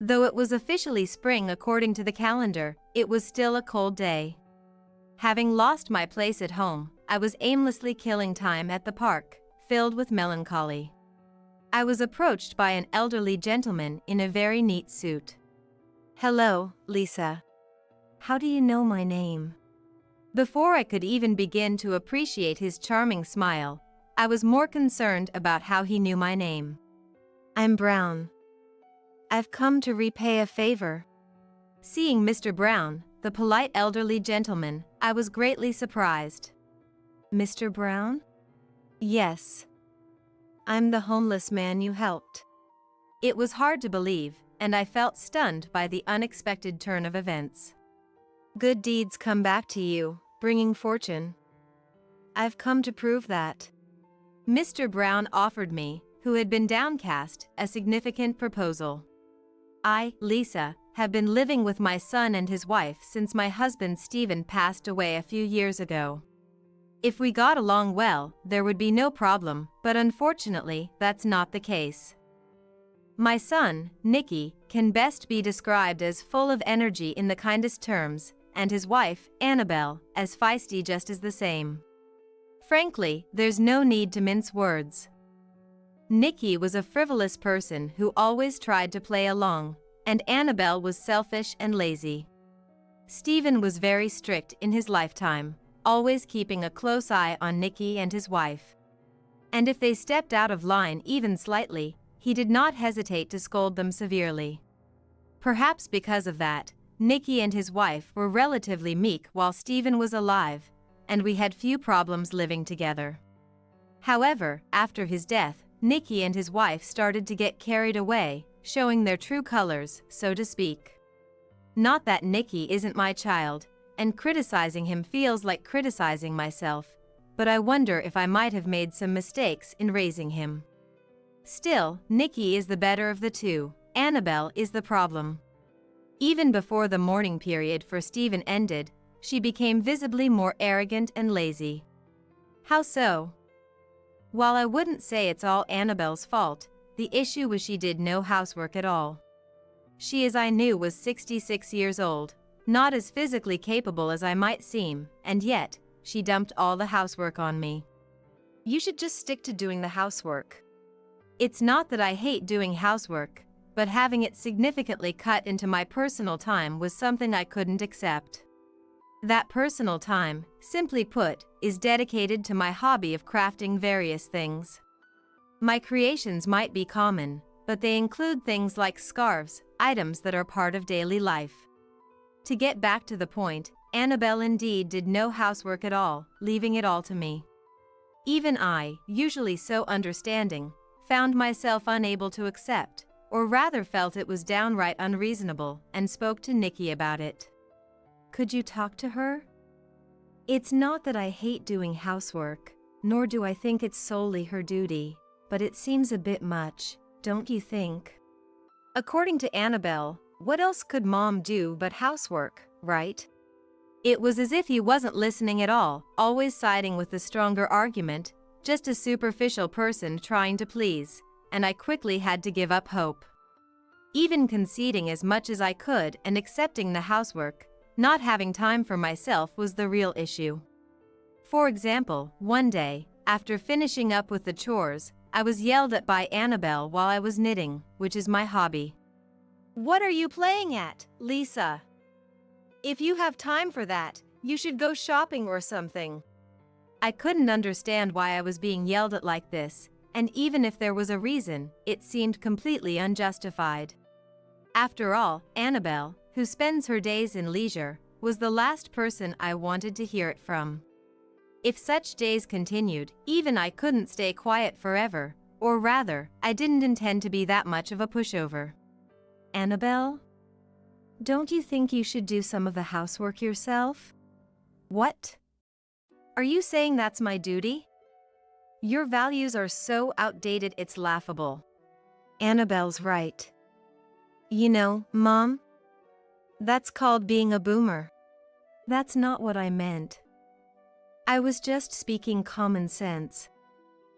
Though it was officially spring according to the calendar, it was still a cold day. Having lost my place at home, I was aimlessly killing time at the park, filled with melancholy. I was approached by an elderly gentleman in a very neat suit. "Hello, Lisa. How do you know my name?" Before I could even begin to appreciate his charming smile, I was more concerned about how he knew my name. "I'm Brown. I've come to repay a favor." Seeing Mr. Brown, the polite elderly gentleman, I was greatly surprised. "Mr. Brown?" "Yes. I'm the homeless man you helped." It was hard to believe, and I felt stunned by the unexpected turn of events. "Good deeds come back to you, bringing fortune. I've come to prove that." Mr. Brown offered me, who had been downcast, a significant proposal. I, Lisa, have been living with my son and his wife since my husband Stephen passed away a few years ago. If we got along well, there would be no problem, but unfortunately, that's not the case. My son, Nicky, can best be described as full of energy in the kindest terms, and his wife, Annabelle, as feisty just as the same. Frankly, there's no need to mince words. Nicky was a frivolous person who always tried to play along, and Annabelle was selfish and lazy. Stephen was very strict in his lifetime, always keeping a close eye on Nicky and his wife. And if they stepped out of line even slightly, he did not hesitate to scold them severely. Perhaps because of that, Nicky and his wife were relatively meek while Stephen was alive, and we had few problems living together. However, after his death, Nicky and his wife started to get carried away, showing their true colors, so to speak. Not that Nicky isn't my child, and criticizing him feels like criticizing myself, but I wonder if I might have made some mistakes in raising him. Still, Nicky is the better of the two, Annabelle is the problem. Even before the mourning period for Stephen ended, she became visibly more arrogant and lazy. How so? While I wouldn't say it's all Annabelle's fault, the issue was she did no housework at all. She, as I knew, was 66 years old, not as physically capable as I might seem, and yet, she dumped all the housework on me. "You should just stick to doing the housework." It's not that I hate doing housework, but having it significantly cut into my personal time was something I couldn't accept. That personal time, simply put, is dedicated to my hobby of crafting various things. My creations might be common, but they include things like scarves, items that are part of daily life. To get back to the point, Annabelle indeed did no housework at all, leaving it all to me. Even I, usually so understanding, found myself unable to accept, or rather felt it was downright unreasonable, and spoke to Nicky about it. "Could you talk to her? It's not that I hate doing housework, nor do I think it's solely her duty, but it seems a bit much, don't you think?" According to Annabelle, what else could Mom do but housework, right? It was as if he wasn't listening at all, always siding with the stronger argument, just a superficial person trying to please, and I quickly had to give up hope. Even conceding as much as I could and accepting the housework, not having time for myself was the real issue. For example, one day, after finishing up with the chores, I was yelled at by Annabelle while I was knitting, which is my hobby. "What are you playing at, Lisa? If you have time for that, you should go shopping or something." I couldn't understand why I was being yelled at like this, and even if there was a reason, it seemed completely unjustified. After all, Annabelle, who spends her days in leisure, was the last person I wanted to hear it from. If such days continued, even I couldn't stay quiet forever, or rather, I didn't intend to be that much of a pushover. "Annabelle? Don't you think you should do some of the housework yourself?" "What? Are you saying that's my duty? Your values are so outdated it's laughable." Annabelle's right. "You know, Mom, that's called being a boomer." "That's not what I meant. I was just speaking common sense."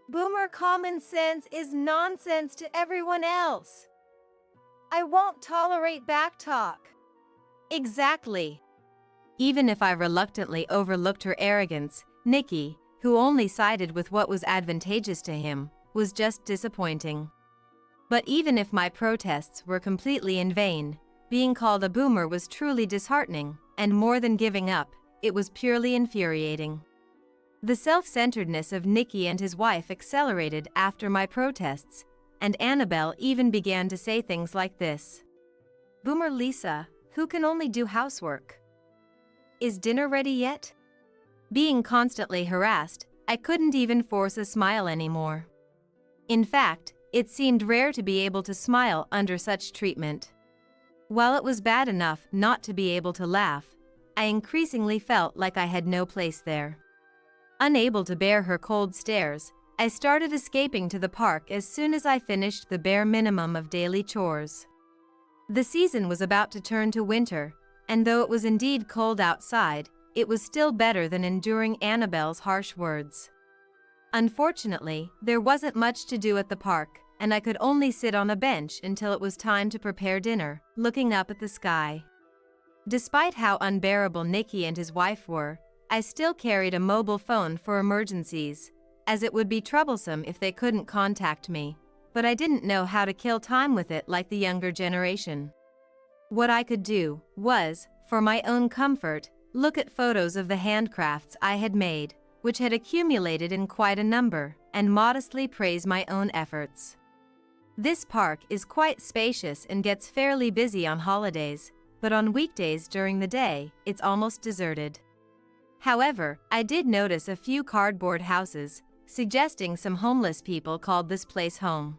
"Boomer common sense is nonsense to everyone else." I won't tolerate backtalk. Exactly. Even if I reluctantly overlooked her arrogance, Nikki, who only sided with what was advantageous to him, was just disappointing. But even if my protests were completely in vain, being called a boomer was truly disheartening, and more than giving up, it was purely infuriating. The self-centeredness of Nikki and his wife accelerated after my protests, and Annabelle even began to say things like this. Boomer Lisa, who can only do housework. Is dinner ready yet? Being constantly harassed, I couldn't even force a smile anymore. In fact, it seemed rare to be able to smile under such treatment. While it was bad enough not to be able to laugh, I increasingly felt like I had no place there. Unable to bear her cold stares, I started escaping to the park as soon as I finished the bare minimum of daily chores. The season was about to turn to winter, and though it was indeed cold outside, it was still better than enduring Annabelle's harsh words. Unfortunately, there wasn't much to do at the park, and I could only sit on a bench until it was time to prepare dinner, looking up at the sky. Despite how unbearable Nikki and his wife were, I still carried a mobile phone for emergencies, as it would be troublesome if they couldn't contact me, but I didn't know how to kill time with it like the younger generation. What I could do was, for my own comfort, look at photos of the handcrafts I had made, which had accumulated in quite a number, and modestly praise my own efforts. This park is quite spacious and gets fairly busy on holidays, but on weekdays during the day, it's almost deserted. However, I did notice a few cardboard houses, suggesting some homeless people called this place home.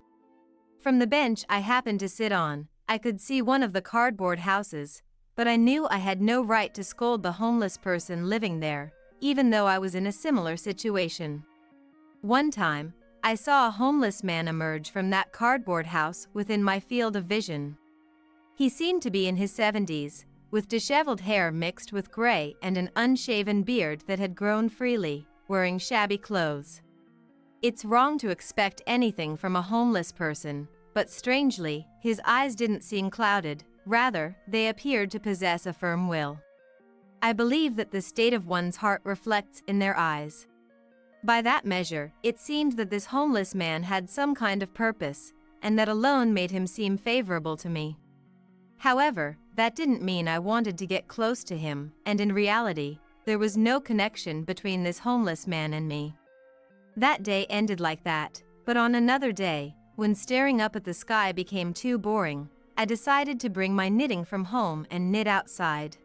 From the bench I happened to sit on, I could see one of the cardboard houses, but I knew I had no right to scold the homeless person living there, even though I was in a similar situation. One time, I saw a homeless man emerge from that cardboard house within my field of vision. He seemed to be in his 70s, with disheveled hair mixed with gray and an unshaven beard that had grown freely, wearing shabby clothes. It's wrong to expect anything from a homeless person, but strangely, his eyes didn't seem clouded, rather, they appeared to possess a firm will. I believe that the state of one's heart reflects in their eyes. By that measure, it seemed that this homeless man had some kind of purpose, and that alone made him seem favorable to me. However, that didn't mean I wanted to get close to him, and in reality, there was no connection between this homeless man and me. That day ended like that, but on another day, when staring up at the sky became too boring, I decided to bring my knitting from home and knit outside.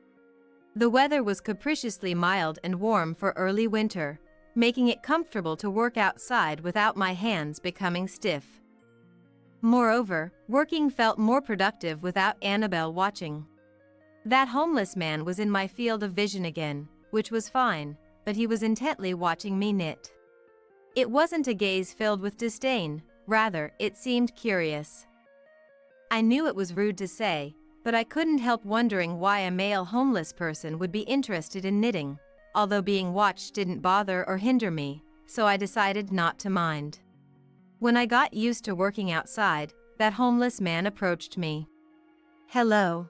The weather was capriciously mild and warm for early winter, making it comfortable to work outside without my hands becoming stiff. Moreover, working felt more productive without Annabelle watching. That homeless man was in my field of vision again, which was fine, but he was intently watching me knit. It wasn't a gaze filled with disdain, rather, it seemed curious. I knew it was rude to say, but I couldn't help wondering why a male homeless person would be interested in knitting, although being watched didn't bother or hinder me, so I decided not to mind. When I got used to working outside, that homeless man approached me. Hello.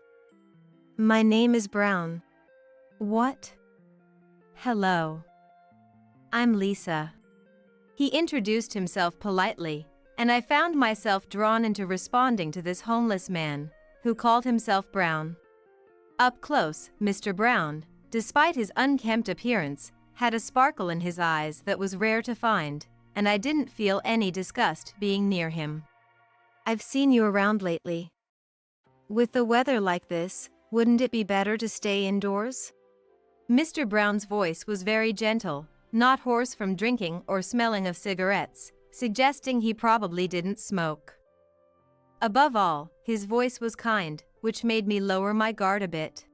My name is Brown. What? Hello. I'm Lisa. He introduced himself politely, and I found myself drawn into responding to this homeless man, who called himself Brown. Up close, Mr. Brown, despite his unkempt appearance, had a sparkle in his eyes that was rare to find, and I didn't feel any disgust being near him. I've seen you around lately. With the weather like this, wouldn't it be better to stay indoors? Mr. Brown's voice was very gentle, not hoarse from drinking or smelling of cigarettes, suggesting he probably didn't smoke. Above all, his voice was kind, which made me lower my guard a bit.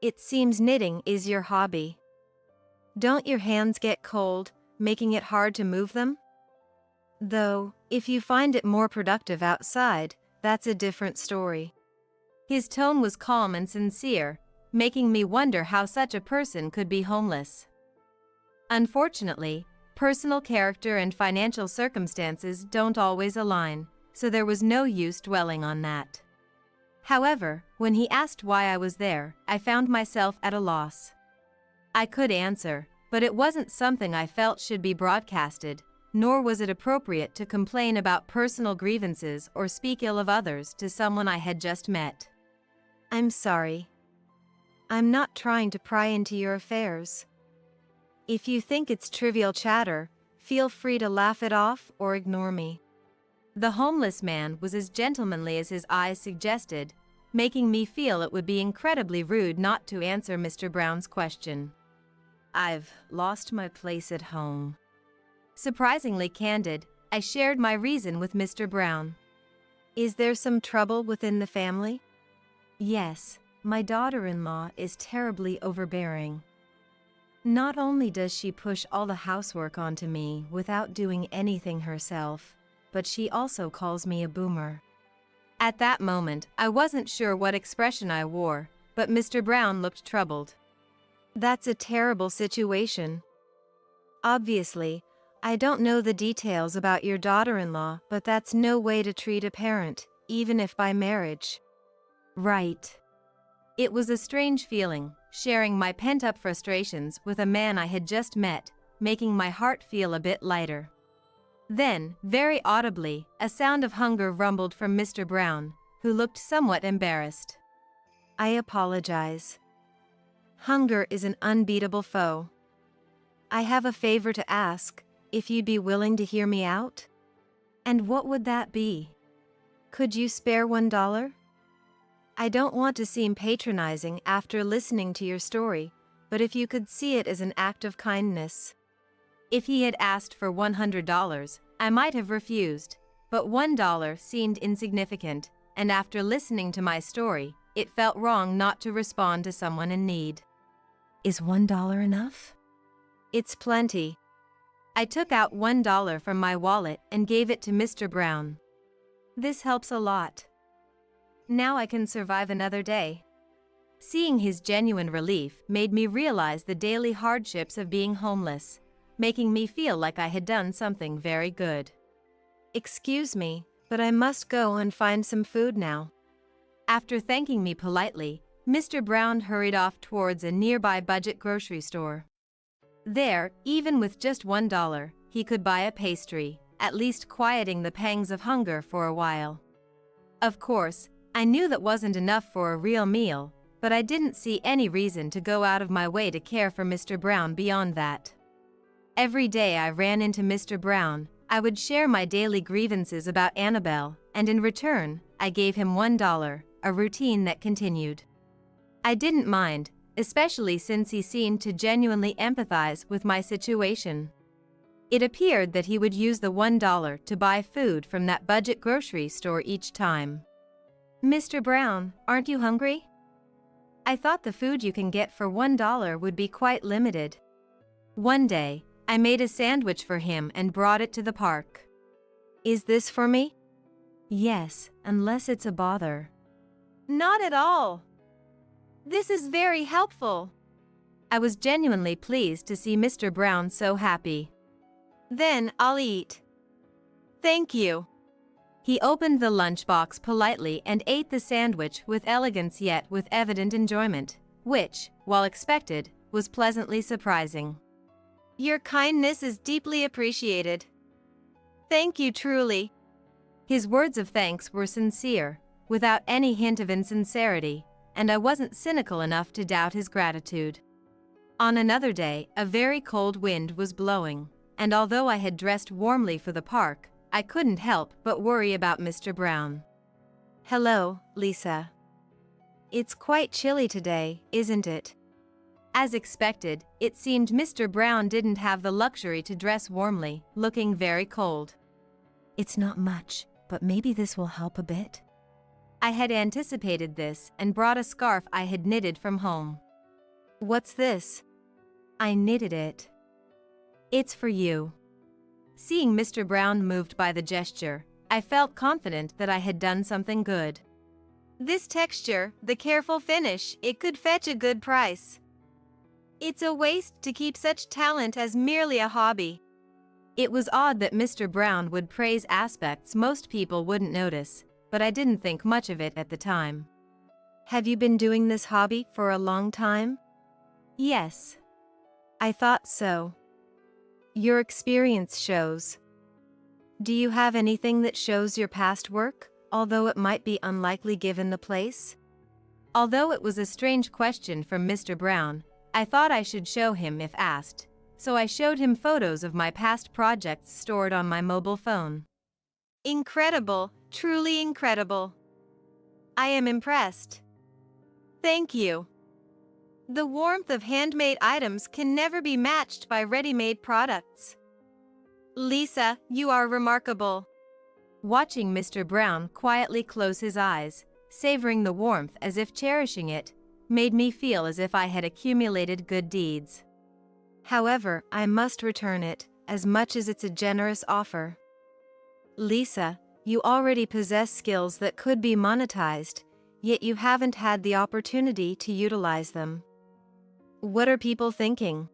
It seems knitting is your hobby. Don't your hands get cold, making it hard to move them? Though, if you find it more productive outside, that's a different story. His tone was calm and sincere, making me wonder how such a person could be homeless. Unfortunately, personal character and financial circumstances don't always align, so there was no use dwelling on that. However, when he asked why I was there, I found myself at a loss. I could answer, but it wasn't something I felt should be broadcasted, nor was it appropriate to complain about personal grievances or speak ill of others to someone I had just met. I'm sorry. I'm not trying to pry into your affairs. If you think it's trivial chatter, feel free to laugh it off or ignore me. The homeless man was as gentlemanly as his eyes suggested, making me feel it would be incredibly rude not to answer Mr. Brown's question. I've lost my place at home. Surprisingly candid, I shared my reason with Mr. Brown. Is there some trouble within the family? Yes, my daughter-in-law is terribly overbearing. Not only does she push all the housework onto me without doing anything herself, but she also calls me a boomer. At that moment, I wasn't sure what expression I wore, but Mr. Brown looked troubled. That's a terrible situation. Obviously, I don't know the details about your daughter-in-law, but that's no way to treat a parent, even if by marriage. Right. It was a strange feeling, sharing my pent-up frustrations with a man I had just met, making my heart feel a bit lighter. Then, very audibly, a sound of hunger rumbled from Mr. Brown, who looked somewhat embarrassed. I apologize. Hunger is an unbeatable foe. I have a favor to ask, if you'd be willing to hear me out? And what would that be? Could you spare $1? I don't want to seem patronizing after listening to your story, but if you could see it as an act of kindness. If he had asked for $100, I might have refused, but $1 seemed insignificant, and after listening to my story, it felt wrong not to respond to someone in need. Is $1 enough? It's plenty. I took out $1 from my wallet and gave it to Mr. Brown. This helps a lot. Now I can survive another day. Seeing his genuine relief made me realize the daily hardships of being homeless, making me feel like I had done something very good. Excuse me, but I must go and find some food now. After thanking me politely, Mr. Brown hurried off towards a nearby budget grocery store. There, even with just $1, he could buy a pastry, at least quieting the pangs of hunger for a while. Of course, I knew that wasn't enough for a real meal, but I didn't see any reason to go out of my way to care for Mr. Brown beyond that. Every day I ran into Mr. Brown, I would share my daily grievances about Annabelle, and in return, I gave him $1, a routine that continued. I didn't mind, especially since he seemed to genuinely empathize with my situation. It appeared that he would use the $1 to buy food from that budget grocery store each time. Mr. Brown, aren't you hungry? I thought the food you can get for $1 would be quite limited. One day, I made a sandwich for him and brought it to the park. Is this for me? Yes, unless it's a bother. Not at all. This is very helpful. I was genuinely pleased to see Mr. Brown so happy. Then I'll eat. Thank you. He opened the lunchbox politely and ate the sandwich with elegance yet with evident enjoyment, which, while expected, was pleasantly surprising. Your kindness is deeply appreciated. Thank you truly. His words of thanks were sincere, without any hint of insincerity, and I wasn't cynical enough to doubt his gratitude. On another day, a very cold wind was blowing, and although I had dressed warmly for the park, I couldn't help but worry about Mr. Brown. Hello, Lisa. It's quite chilly today, isn't it? As expected, it seemed Mr. Brown didn't have the luxury to dress warmly, looking very cold. It's not much, but maybe this will help a bit. I had anticipated this and brought a scarf I had knitted from home. What's this? I knitted it. It's for you. Seeing Mr. Brown moved by the gesture, I felt confident that I had done something good. This texture, the careful finish, it could fetch a good price. It's a waste to keep such talent as merely a hobby. It was odd that Mr. Brown would praise aspects most people wouldn't notice, but I didn't think much of it at the time. Have you been doing this hobby for a long time? Yes. I thought so. Your experience shows. Do you have anything that shows your past work, although it might be unlikely given the place? Although it was a strange question from Mr. Brown, I thought I should show him if asked, so I showed him photos of my past projects stored on my mobile phone. Incredible, truly incredible. I am impressed. Thank you. The warmth of handmade items can never be matched by ready-made products. Lisa, you are remarkable. Watching Mr. Brown quietly close his eyes, savoring the warmth as if cherishing it, made me feel as if I had accumulated good deeds. However, I must return it, as much as it's a generous offer. Lisa, you already possess skills that could be monetized, yet you haven't had the opportunity to utilize them. What are people thinking?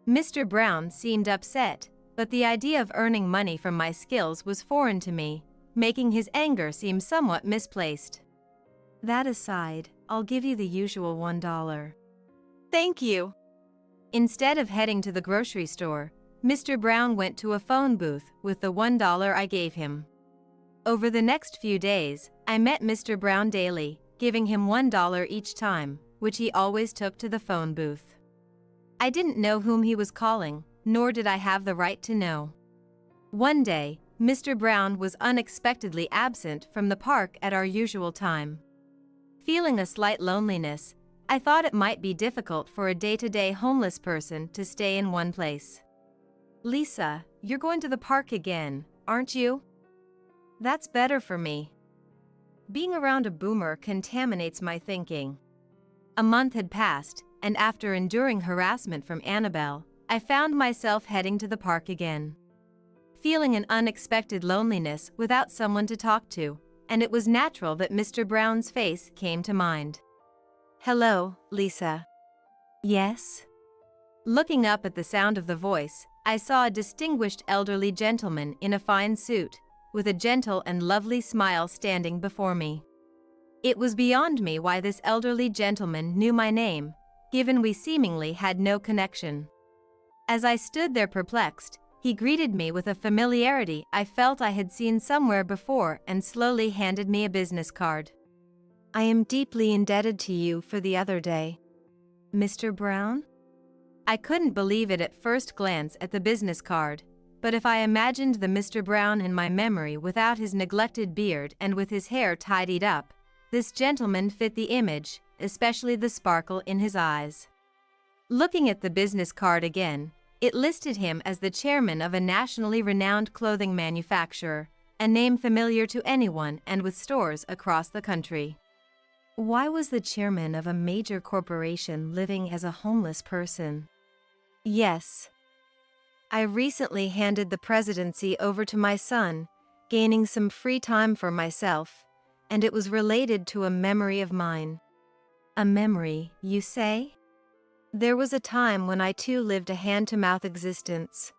Mr. Brown seemed upset, but the idea of earning money from my skills was foreign to me, making his anger seem somewhat misplaced. That aside, I'll give you the usual $1. Thank you. Instead of heading to the grocery store, Mr. Brown went to a phone booth with the $1 I gave him. Over the next few days, I met Mr. Brown daily, giving him $1 each time, which he always took to the phone booth. I didn't know whom he was calling, nor did I have the right to know. One day, Mr. Brown was unexpectedly absent from the park at our usual time. Feeling a slight loneliness, I thought it might be difficult for a day-to-day homeless person to stay in one place. Lisa, you're going to the park again, aren't you? That's better for me. Being around a boomer contaminates my thinking. A month had passed, and after enduring harassment from Annabelle, I found myself heading to the park again. Feeling an unexpected loneliness without someone to talk to, and it was natural that Mr. Brown's face came to mind. Hello, Lisa. Yes? Looking up at the sound of the voice, I saw a distinguished elderly gentleman in a fine suit, with a gentle and lovely smile standing before me. It was beyond me why this elderly gentleman knew my name, given we seemingly had no connection. As I stood there perplexed, he greeted me with a familiarity I felt I had seen somewhere before and slowly handed me a business card. I am deeply indebted to you for the other day. Mr. Brown? I couldn't believe it at first glance at the business card, but if I imagined the Mr. Brown in my memory without his neglected beard and with his hair tidied up, this gentleman fit the image, especially the sparkle in his eyes. Looking at the business card again, it listed him as the chairman of a nationally renowned clothing manufacturer, a name familiar to anyone and with stores across the country. Why was the chairman of a major corporation living as a homeless person? Yes. I recently handed the presidency over to my son, gaining some free time for myself, and it was related to a memory of mine. A memory, you say? There was a time when I too lived a hand-to-mouth existence.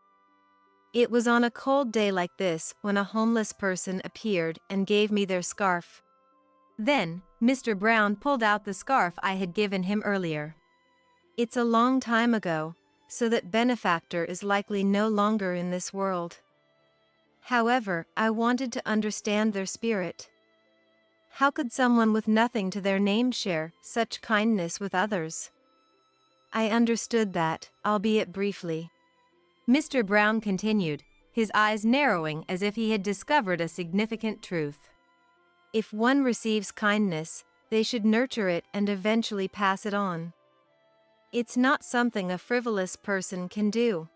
It was on a cold day like this when a homeless person appeared and gave me their scarf. Then, Mr. Brown pulled out the scarf I had given him earlier. It's a long time ago, so that benefactor is likely no longer in this world. However, I wanted to understand their spirit. How could someone with nothing to their name share such kindness with others? I understood that, albeit briefly. Mr. Brown continued, his eyes narrowing as if he had discovered a significant truth. If one receives kindness, they should nurture it and eventually pass it on. It's not something a frivolous person can do.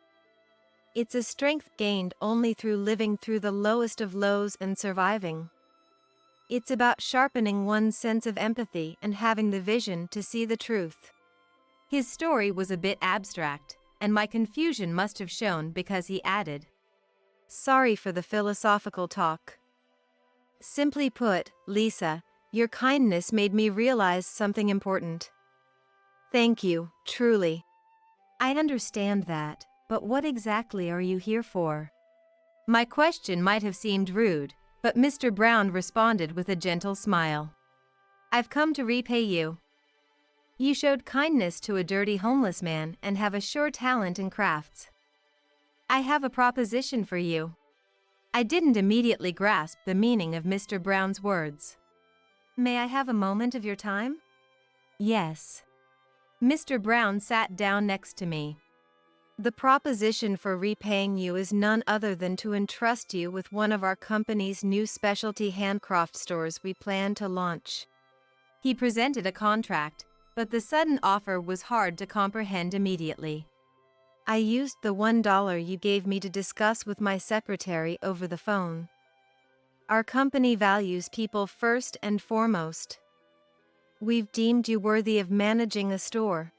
It's a strength gained only through living through the lowest of lows and surviving. It's about sharpening one's sense of empathy and having the vision to see the truth. His story was a bit abstract, and my confusion must have shown because he added, Sorry for the philosophical talk. Simply put, Lisa, your kindness made me realize something important. Thank you, truly. I understand that, but what exactly are you here for? My question might have seemed rude, but Mr. Brown responded with a gentle smile. I've come to repay you. You showed kindness to a dirty homeless man and have a sure talent in crafts. I have a proposition for you. I didn't immediately grasp the meaning of Mr. Brown's words. May I have a moment of your time? Yes. Mr. Brown sat down next to me. The proposition for repaying you is none other than to entrust you with one of our company's new specialty handcraft stores we plan to launch. He presented a contract, but the sudden offer was hard to comprehend immediately. I used the $1 you gave me to discuss with my secretary over the phone. Our company values people first and foremost. We've deemed you worthy of managing a store.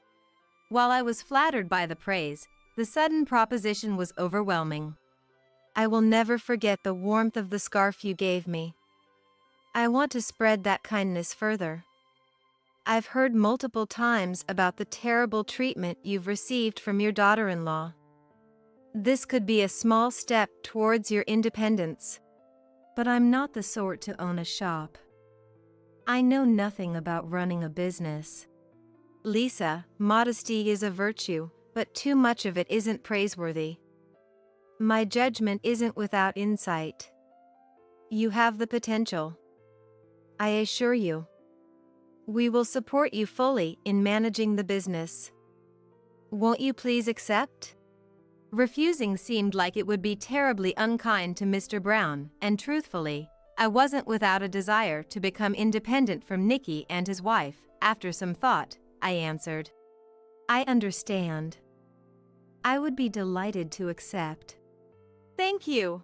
While I was flattered by the praise, the sudden proposition was overwhelming. I will never forget the warmth of the scarf you gave me. I want to spread that kindness further. I've heard multiple times about the terrible treatment you've received from your daughter-in-law. This could be a small step towards your independence. But I'm not the sort to own a shop. I know nothing about running a business. Lisa, modesty is a virtue, but too much of it isn't praiseworthy. My judgment isn't without insight. You have the potential. I assure you. We will support you fully in managing the business. Won't you please accept? Refusing seemed like it would be terribly unkind to Mr. Brown, and truthfully, I wasn't without a desire to become independent from Nicky and his wife. After some thought, I answered, I understand. I would be delighted to accept. Thank you.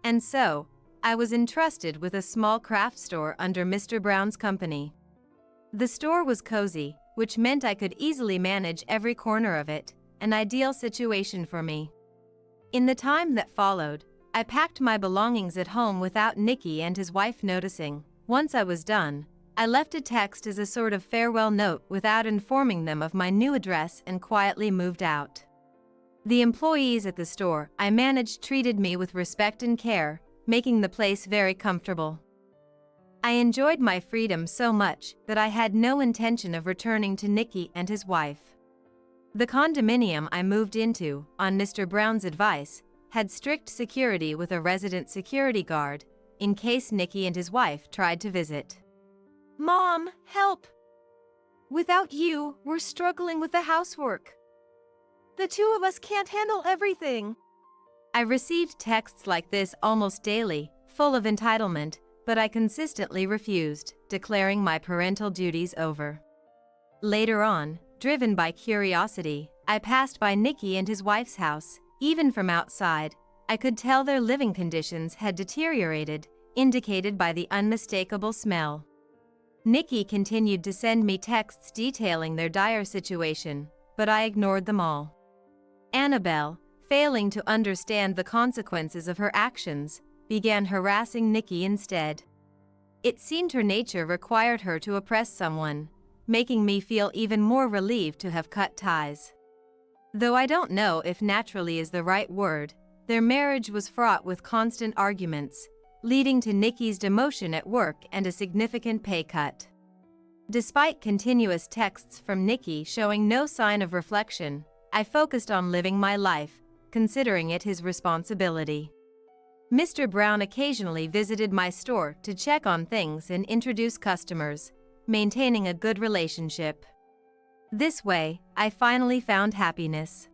And so, I was entrusted with a small craft store under Mr. Brown's company. The store was cozy, which meant I could easily manage every corner of it, an ideal situation for me. In the time that followed, I packed my belongings at home without Nicky and his wife noticing. Once I was done, I left a text as a sort of farewell note without informing them of my new address and quietly moved out. The employees at the store I managed treated me with respect and care, making the place very comfortable. I enjoyed my freedom so much that I had no intention of returning to Nicky and his wife. The condominium I moved into, on Mr. Brown's advice, had strict security with a resident security guard, in case Nicky and his wife tried to visit. Mom, help! Without you, we're struggling with the housework. The two of us can't handle everything. I received texts like this almost daily, full of entitlement, but I consistently refused, declaring my parental duties over. Later on, driven by curiosity, I passed by Nicky and his wife's house. Even from outside, I could tell their living conditions had deteriorated, indicated by the unmistakable smell. Nicky continued to send me texts detailing their dire situation, but I ignored them all. Annabelle, failing to understand the consequences of her actions, began harassing Nicky instead. It seemed her nature required her to oppress someone, making me feel even more relieved to have cut ties. Though I don't know if naturally is the right word, their marriage was fraught with constant arguments, leading to Nicky's demotion at work and a significant pay cut. Despite continuous texts from Nicky showing no sign of reflection, I focused on living my life, considering it his responsibility. Mr. Brown occasionally visited my store to check on things and introduce customers, maintaining a good relationship. This way, I finally found happiness.